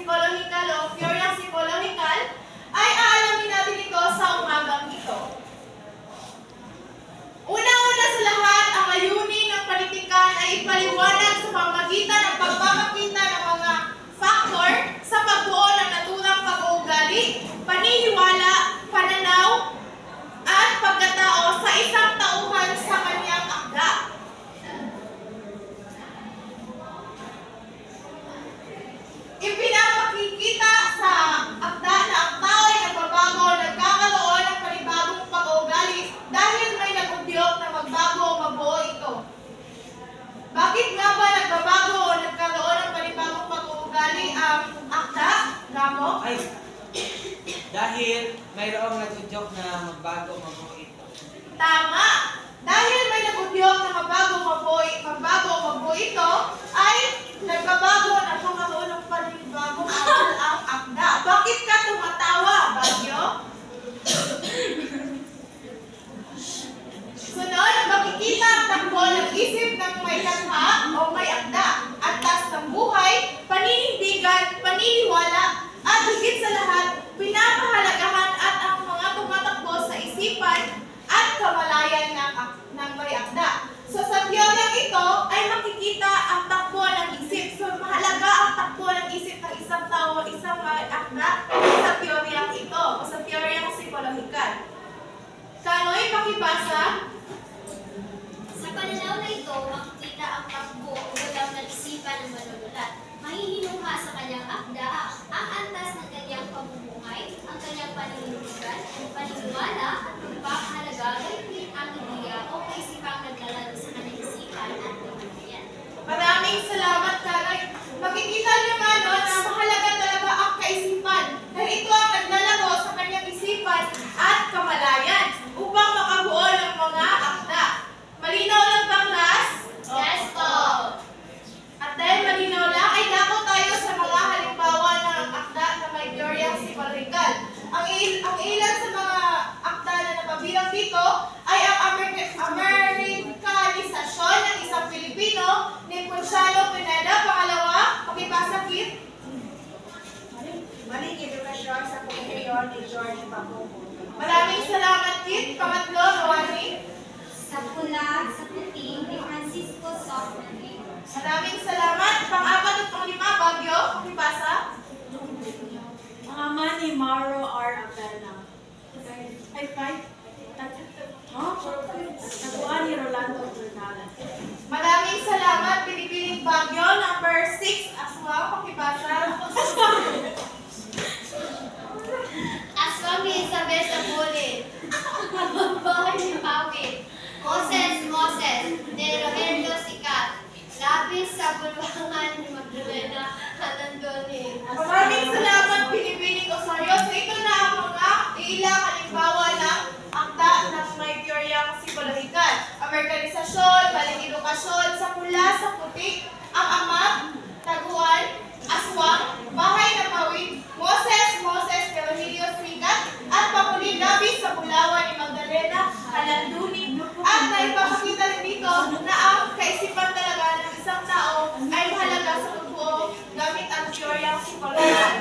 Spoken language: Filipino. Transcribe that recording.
psychological o teoryang psychological, ay aalamin natin ito sa umagang ito. Una-una sa lahat, ang layunin ng panitikan ay ipaliwanag sa pamamagitan ng pagpapakita ng mga faktor sa pagbuo ng naturang pag-uugali, paniniwala, pananaw, at pagkatao sa isang tauhan sa kanyang akda. Ipinapakikita sa akda na ang tao ay nagbabago o nagkakaroon ng panibagong pag-uugali dahil may nag-udyok na magbago o mabuo ito. Bakit nga ba nagbabago o nagkaroon ng panibagong pag-uugali ang akda? Gamo? Ay, dahil mayroong nag-udyok na magbago o mabuo ito. Tama! Dahil may nag-udyok na magbago o mabuo ito, ay nagbabago na magkakaroon ng panibagong ang akda. Bakit ka tumatawa, Bagyo? Sunod, makikita ang takbo ng isip ng may lakha o may akda, antas ng buhay, paninindigan, paniniwala, at higit sa lahat, pinapahalagahan at ang mga tumatakbo sa isipan at kamalayan ng may akda. So sa teoryang ito ay makikita ang takbo ng isip. So mahalaga ang takbo ng isip ng isang tao, isang may akda sa teoryang ito o sa teoryang psikolohikal. Kano'y pakibasa? Sa pananaw na ito, makikita ang takbo o galaw ng isipan ng manunulat. Mahihinuha sa kanyang akda ang antas ng kanyang pamumuhay, ang kanyang paninindigan, paniniwala at pagpapahalaga gayunmin ang ideya o kaisipang naglalaro sa kanyang isipan at kamalayan. Maraming salamat, Kanoy. Makikita niyo nga no, na mahalaga talaga ang kaisipan dahil ito ang naglalaro sa kanyang isipan at kamalayan upang makabuo ng mga akda. Malinaw lang ba, class? Yes po! At dahil malinaw lang, ay dako tayo sa mga halimbawa ng akda na may teoryang psikolohikal. Ang ilan sa mga akda na napabilang dito ay ang Amerikanisasyon ng isang Pilipino ni Ponciano Pineda. Pangalawa, pakibasa, Kit. Maling edukasyon sa komunidad ni George Papupo. Maraming salamat, Kit. Pangatlo, Rawani. Sa pula, sa puting ni Francisco Sofrani. Maraming salamat. Pang-apat at pang-lima, Bagyo. Pakibasa. Ang ama ni Mauro R. Abdala. Ay, five. Nakuha ni Rolando Bernala. Maraming salamat, Pilipining Bagyo. Number 6, Aswang. Pakibasa. Aswang ni Isabel sa Bulin. Bahay ni Pawin. Moses, ni Rogelio Sikat. Lapis sa bulwangan ni Magdalena Anandoni. Maraming salamat, Pilipining Osorio. So ito na ang mga ilang halimbawa ng akda ng may teoryang psikolohikal. Amerikanisasyon, maling edukasyon, sa pula, sa putik, ang ama, taguan, aswang, bahay na pawid, Moses, ni Rogelio Sikat, at pamuling labis sa bulawan ni Magdalena Anandoni. At naipapakita rin dito na ang kaisipan talaga ng isang tao ay mahalaga sa pagbuo gamit ang teoryang psikolohikal.